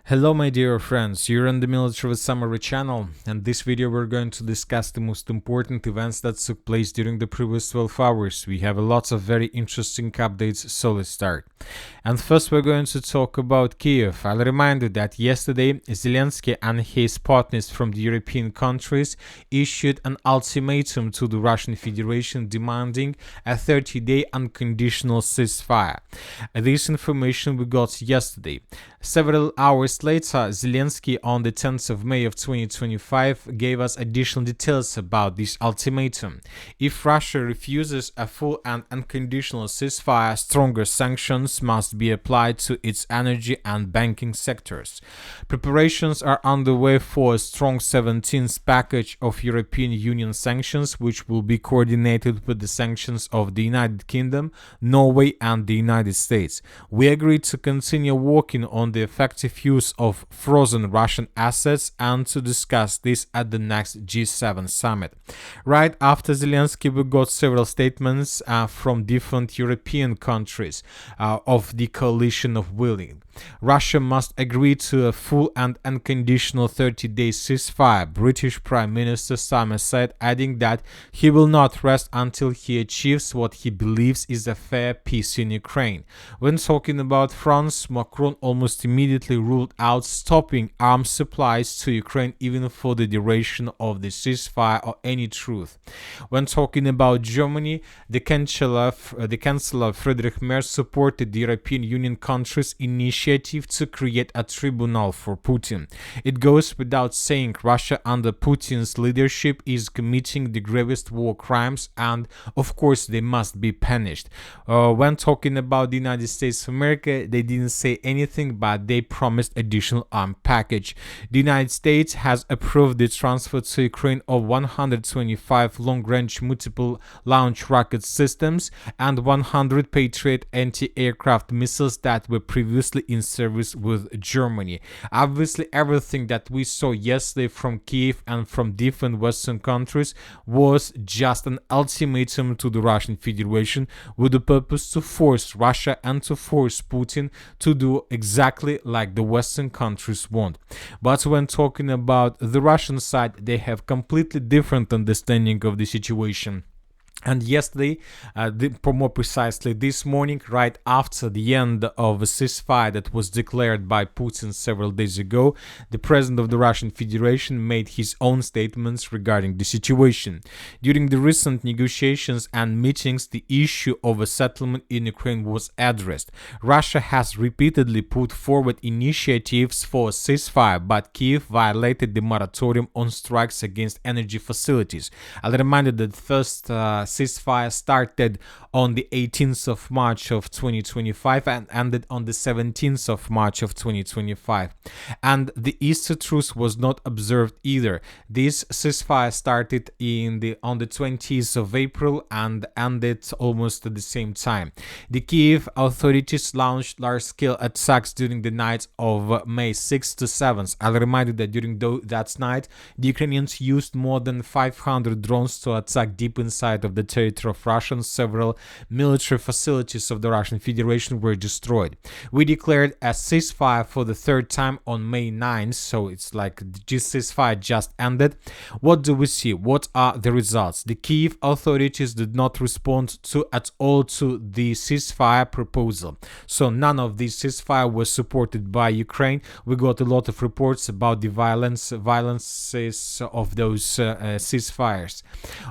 Hello my dear friends, you're on the Military Summary channel, and this video we're going to discuss the most important events that took place during the previous 12 hours. We have lots of very interesting updates, so let's start. And first we're going to talk about Kiev. I'll remind you that yesterday Zelensky and his partners from the European countries issued an ultimatum to the Russian Federation demanding a 30-day unconditional ceasefire. This information we got yesterday. Several hours later, Zelensky on the 10th of May of 2025 gave us additional details about this ultimatum. If Russia refuses a full and unconditional ceasefire, stronger sanctions must be applied to its energy and banking sectors. Preparations are underway for a strong 17th package of European Union sanctions, which will be coordinated with the sanctions of the United Kingdom, Norway and the United States. We agreed to continue working on the effective use of frozen Russian assets and to discuss this at the next G7 summit. Right after Zelensky, we got several statements from different European countries of the coalition of willing. Russia must agree to a full and unconditional 30-day ceasefire, British Prime Minister Summer said, adding that he will not rest until he achieves what he believes is a fair peace in Ukraine. When talking about France, Macron almost immediately ruled out stopping arms supplies to Ukraine even for the duration of the ceasefire or any truce. When talking about Germany, the Chancellor Friedrich Merz supported the European Union countries' initiative to create a tribunal for Putin. It goes without saying Russia under Putin's leadership is committing the gravest war crimes, and of course they must be punished. When talking about the United States of America, they didn't say anything, but they promised additional arms package. The United States has approved the transfer to Ukraine of 125 long-range multiple launch rocket systems and 100 Patriot anti-aircraft missiles that were previously in service with Germany. Obviously, everything that we saw yesterday from Kiev and from different Western countries was just an ultimatum to the Russian Federation with the purpose to force Russia and to force Putin to do exactly like the Western countries want. But when talking about the Russian side, they have completely different understanding of the situation. And yesterday, more precisely this morning, right after the end of a ceasefire that was declared by Putin several days ago, the president of the Russian Federation made his own statements regarding the situation. During the recent negotiations and meetings, the issue of a settlement in Ukraine was addressed. Russia has repeatedly put forward initiatives for a ceasefire, but Kiev violated the moratorium on strikes against energy facilities. I'll remind you that first ceasefire started on the 18th of March of 2025 and ended on the 17th of March of 2025. And the Easter truce was not observed either. This ceasefire started on the 20th of April and ended almost at the same time. The Kiev authorities launched large-scale attacks during the night of May 6th to 7th. I'll remind you that during that night, the Ukrainians used more than 500 drones to attack deep inside of the territory of Russia, and several military facilities of the Russian Federation were destroyed. We declared a ceasefire for the third time on May 9th, so it's like the ceasefire just ended. What do we see? What are the results? The Kiev authorities did not respond at all to the ceasefire proposal. So none of these ceasefire was supported by Ukraine. We got a lot of reports about the violences of those ceasefires.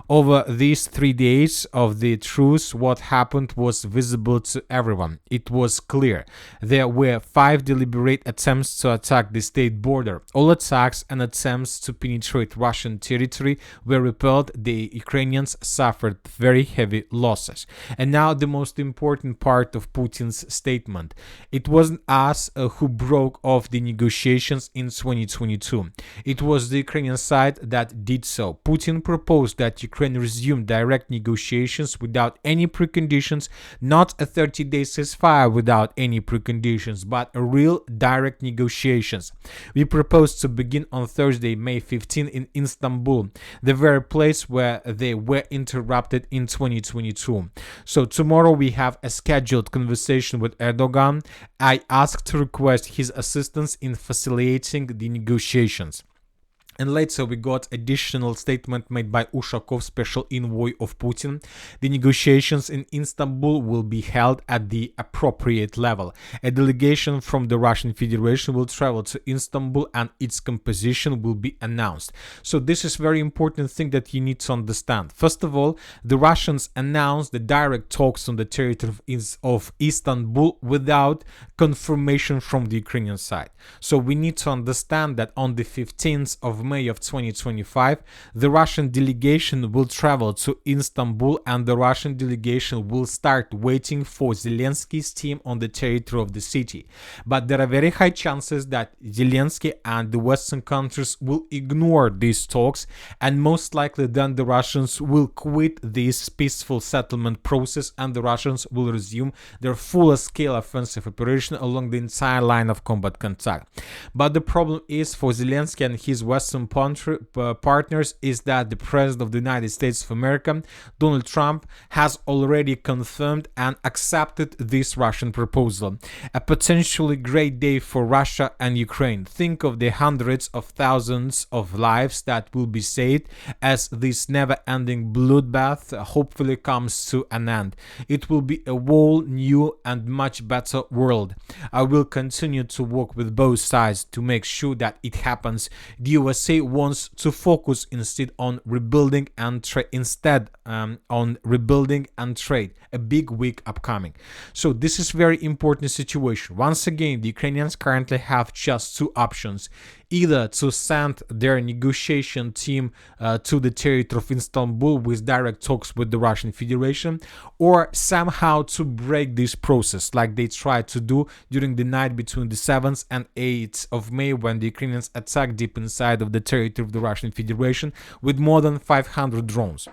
Over these 3 days of the truce, what happened was visible to everyone. It was clear. There were 5 deliberate attempts to attack the state border. All attacks and attempts to penetrate Russian territory were repelled. The Ukrainians suffered very heavy losses. And now the most important part of Putin's statement. It wasn't us who broke off the negotiations in 2022. It was the Ukrainian side that did so. Putin proposed that Ukraine resume direct negotiations without any preconditions, not a 30-day ceasefire without any preconditions, but a real direct negotiations. We propose to begin on Thursday, May 15 in Istanbul, the very place where they were interrupted in 2022. So tomorrow we have a scheduled conversation with Erdogan. I asked to request his assistance in facilitating the negotiations. And later we got additional statement made by Ushakov, special envoy of Putin. The negotiations in Istanbul will be held at the appropriate level. A delegation from the Russian Federation will travel to Istanbul and its composition will be announced. So this is very important thing that you need to understand. First of all, the Russians announced the direct talks on the territory of Istanbul without confirmation from the Ukrainian side. So we need to understand that on the 15th of May of 2025, the Russian delegation will travel to Istanbul and the Russian delegation will start waiting for Zelensky's team on the territory of the city. But there are very high chances that Zelensky and the Western countries will ignore these talks, and most likely then the Russians will quit this peaceful settlement process and the Russians will resume their full-scale offensive operation along the entire line of combat contact. But the problem is for Zelensky and his Western partners is that the President of the United States of America, Donald Trump, has already confirmed and accepted this Russian proposal. A potentially great day for Russia and Ukraine. Think of the hundreds of thousands of lives that will be saved as this never-ending bloodbath hopefully comes to an end. It will be a whole new and much better world. I will continue to work with both sides to make sure that it happens. The USA wants to focus instead on rebuilding and trade. A big week upcoming. So this is very important situation. Once again, the Ukrainians currently have just two options: either to send their negotiation team to the territory of Istanbul with direct talks with the Russian Federation, or somehow to break this process like they tried to do during the night between the 7th and 8th of May when the Ukrainians attacked deep inside of the territory of the Russian Federation with more than 500 drones.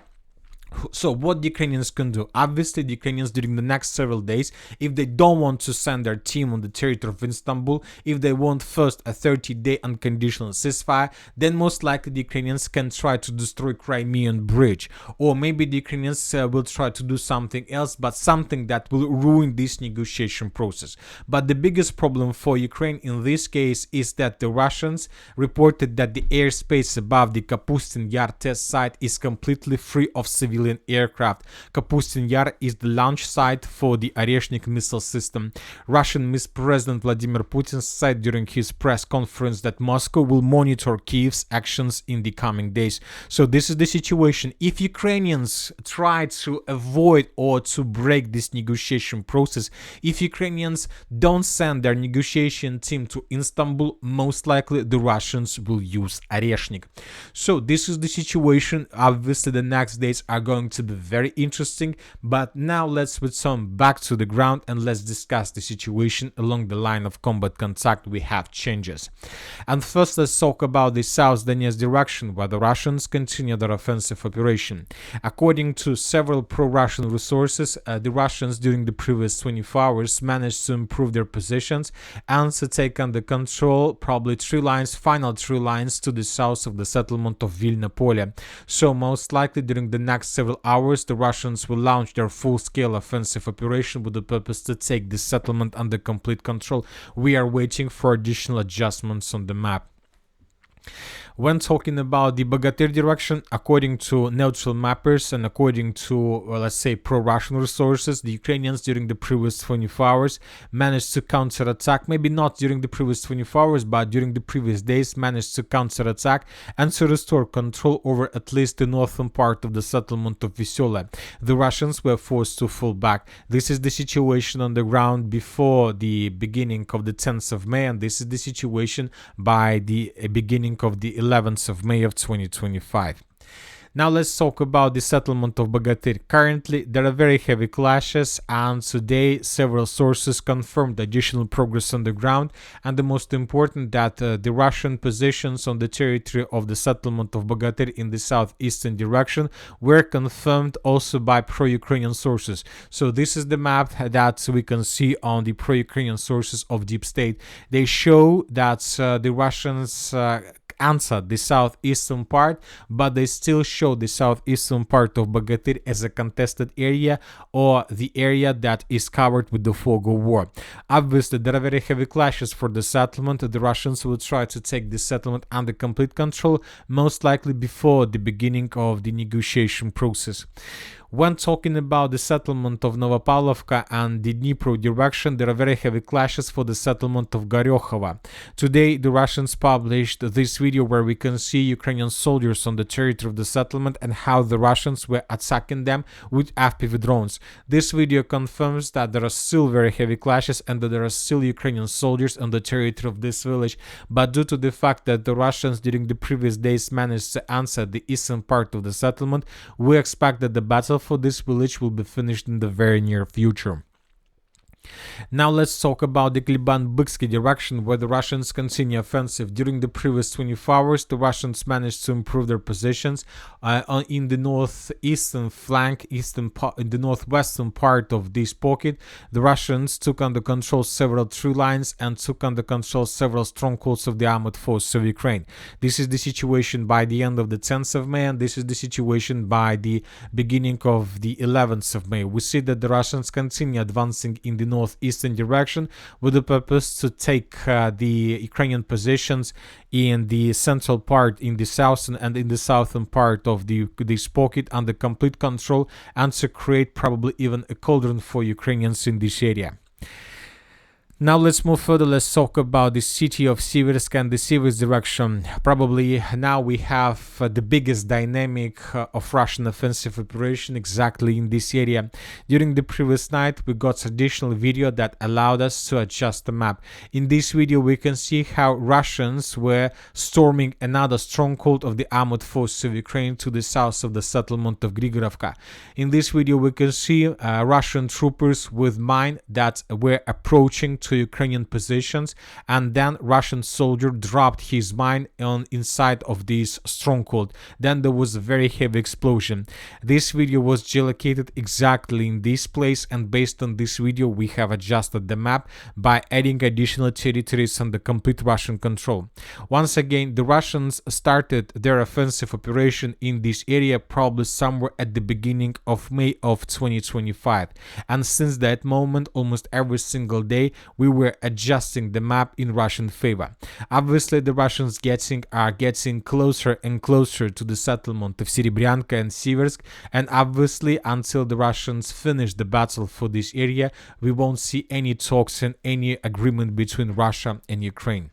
So what the Ukrainians can do? Obviously, the Ukrainians during the next several days, if they don't want to send their team on the territory of Istanbul, if they want first a 30-day unconditional ceasefire, then most likely the Ukrainians can try to destroy Crimean Bridge. Or maybe the Ukrainians will try to do something else, but something that will ruin this negotiation process. But the biggest problem for Ukraine in this case is that the Russians reported that the airspace above the Kapustin Yar test site is completely free of civilian aircraft. Kapustin Yar is the launch site for the Oreshnik missile system. Russian President Vladimir Putin said during his press conference that Moscow will monitor Kyiv's actions in the coming days. So this is the situation. If Ukrainians try to avoid or to break this negotiation process, if Ukrainians don't send their negotiation team to Istanbul, most likely the Russians will use Oreshnik. So this is the situation. Obviously the next days are going to be very interesting, but now let's return back to the ground and let's discuss the situation along the line of combat contact. We have changes, and first let's talk about the South Donetsk direction where the Russians continue their offensive operation. According to several pro-Russian resources, the Russians during the previous 24 hours managed to improve their positions and to take under control probably final three lines to the south of the settlement of Vilna Pole. So most likely during the next several hours the Russians will launch their full-scale offensive operation with the purpose to take the settlement under complete control. We are waiting for additional adjustments on the map. When talking about the Bogatyr direction, according to neutral mappers and according to, let's say, pro-Russian resources, the Ukrainians during the previous 24 hours managed to counterattack, maybe not during the previous 24 hours, but during the previous days managed to counterattack and to restore control over at least the northern part of the settlement of Vysyola. The Russians were forced to fall back. This is the situation on the ground before the beginning of the 10th of May, and this is the situation by the beginning of the 11th of May of 2025. Now let's talk about the settlement of Bogatyr. Currently, there are very heavy clashes, and today several sources confirmed additional progress on the ground, and the most important that the Russian positions on the territory of the settlement of Bogatyr in the southeastern direction were confirmed also by pro-Ukrainian sources. So this is the map that we can see on the pro-Ukrainian sources of Deep State. They show that the Russians answered the southeastern part, but they still show the southeastern part of Bogatyr as a contested area, or the area that is covered with the fog of war. Obviously, there are very heavy clashes for the settlement. The Russians will try to take the settlement under complete control, most likely before the beginning of the negotiation process. When talking about the settlement of Novopavlovka and the Dnipro direction, there are very heavy clashes for the settlement of Goryokhova. Today, the Russians published this video where we can see Ukrainian soldiers on the territory of the settlement and how the Russians were attacking them with FPV drones. This video confirms that there are still very heavy clashes and that there are still Ukrainian soldiers on the territory of this village, but due to the fact that the Russians during the previous days managed to answer the eastern part of the settlement, we expect that the battle for this village will be finished in the very near future. Now let's talk about the Kliban-Byksky direction, where the Russians continue offensive. During the previous 24 hours, the Russians managed to improve their positions in the northeastern flank, in the northwestern part of this pocket. The Russians took under control several tree lines and took under control several strongholds of the armored forces of Ukraine. This is the situation by the end of the 10th of May, and this is the situation by the beginning of the 11th of May. We see that the Russians continue advancing in the northeastern direction with the purpose to take the Ukrainian positions in the central part, in the southern and in the southern part of this pocket under complete control, and to create probably even a cauldron for Ukrainians in this area. Now let's move further. Let's talk about the city of Siversk and the Siversk direction. Probably now we have the biggest dynamic of Russian offensive operation exactly in this area. During the previous night, we got additional video that allowed us to adjust the map. In this video, we can see how Russians were storming another stronghold of the armored forces of Ukraine to the south of the settlement of Grigorovka. In this video, we can see Russian troopers with mine that were approaching to Ukrainian positions, and then Russian soldier dropped his mine inside of this stronghold. Then there was a very heavy explosion. This video was geolocated exactly in this place, and based on this video we have adjusted the map by adding additional territories under complete Russian control. Once again, the Russians started their offensive operation in this area probably somewhere at the beginning of May of 2025, and since that moment almost every single day we were adjusting the map in Russian favor. Obviously, the Russians are getting closer and closer to the settlement of Serebryanka and Siversk, and obviously until the Russians finish the battle for this area, we won't see any talks and any agreement between Russia and Ukraine.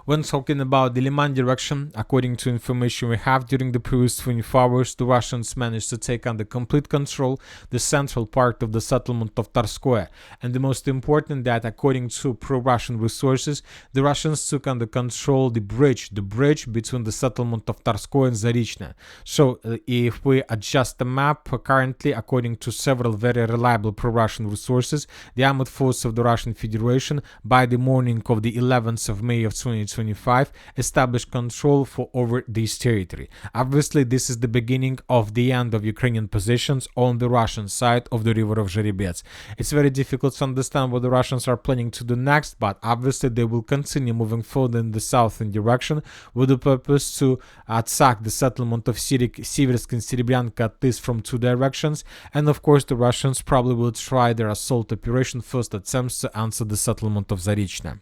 When talking about the Liman direction, according to information we have, during the previous 24 hours, the Russians managed to take under complete control the central part of the settlement of Tarskoye. And the most important that, according to pro-Russian resources, the Russians took under control the bridge between the settlement of Tarskoye and Zarychne. So if we adjust the map, currently, according to several very reliable pro-Russian resources, the armored forces of the Russian Federation, by the morning of the 11th of May of 2025, established control for over this territory. Obviously, this is the beginning of the end of Ukrainian positions on the Russian side of the river of Zherebets. It's very difficult to understand what the Russians are planning to do next, but obviously they will continue moving forward in the southern direction with the purpose to attack the settlement of Siversk and Serebryanka, at least from two directions, and of course the Russians probably will try their assault operation first attempts to answer the settlement of Zarychne.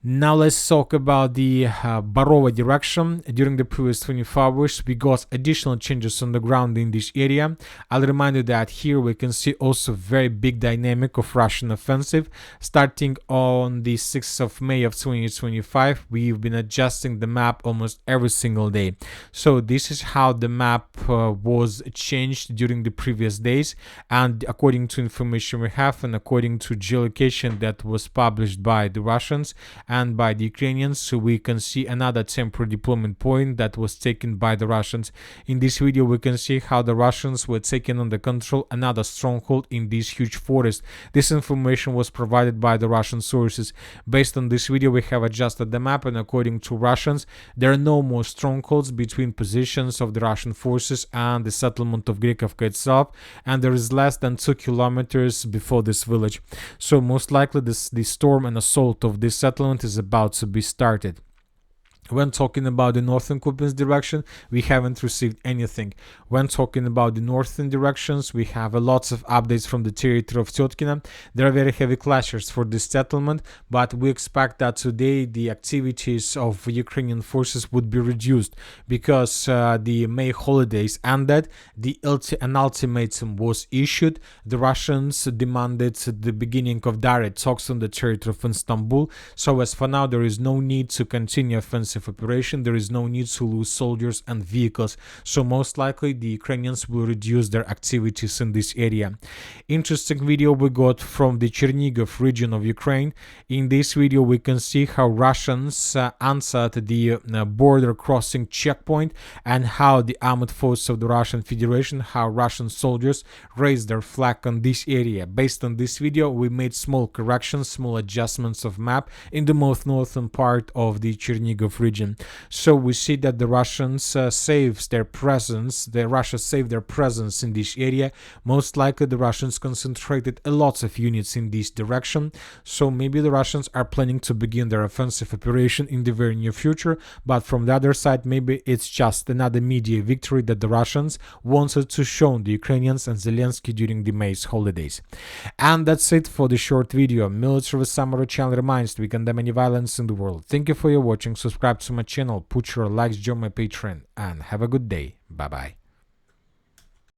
Now let's talk about the Barova direction. During the previous 24 hours, we got additional changes on the ground in this area. I'll remind you that here we can see also very big dynamic of Russian offensive. Starting on the 6th of May of 2025, we've been adjusting the map almost every single day. So this is how the map was changed during the previous days, and according to information we have and according to geolocation that was published by the Russians and by the Ukrainians. So we can see another temporary deployment point that was taken by the Russians. In this video we can see how the Russians were taking under control another stronghold in this huge forest. This information was provided by the Russian sources. Based on this video we have adjusted the map, and according to Russians there are no more strongholds between positions of the Russian forces and the settlement of Grikovka itself, and there is less than 2 kilometers before this village. So most likely the storm and assault of this settlement is about to be started. When talking about the northern Kupiansk direction, we haven't received anything. When talking about the northern directions, we have lots of updates from the territory of Tyotkina. There are very heavy clashes for this settlement, but we expect that today the activities of Ukrainian forces would be reduced because the May holidays ended. An ultimatum was issued. The Russians demanded the beginning of direct talks on the territory of Istanbul. So as for now, there is no need to continue offensive operation. There is no need to lose soldiers and vehicles, so most likely the Ukrainians will reduce their activities in this area. Interesting video we got from the Chernigov region of Ukraine. In this video we can see how Russians answered the border crossing checkpoint, and how the armed forces of the Russian Federation, how Russian soldiers raised their flag on this area. Based on this video we made small corrections, small adjustments of map in the most northern part of the Chernigov region. So we see that the Russians saved their presence. Russia saved their presence in this area. Most likely the Russians concentrated a lot of units in this direction. So maybe the Russians are planning to begin their offensive operation in the very near future. But from the other side, maybe it's just another media victory that the Russians wanted to show the Ukrainians and Zelensky during the May's holidays. And that's it for the short video. Military Summary channel reminds we condemn any violence in the world. Thank you for your watching. Subscribe to my channel, put your likes, join my Patreon, and have a good day. Bye bye.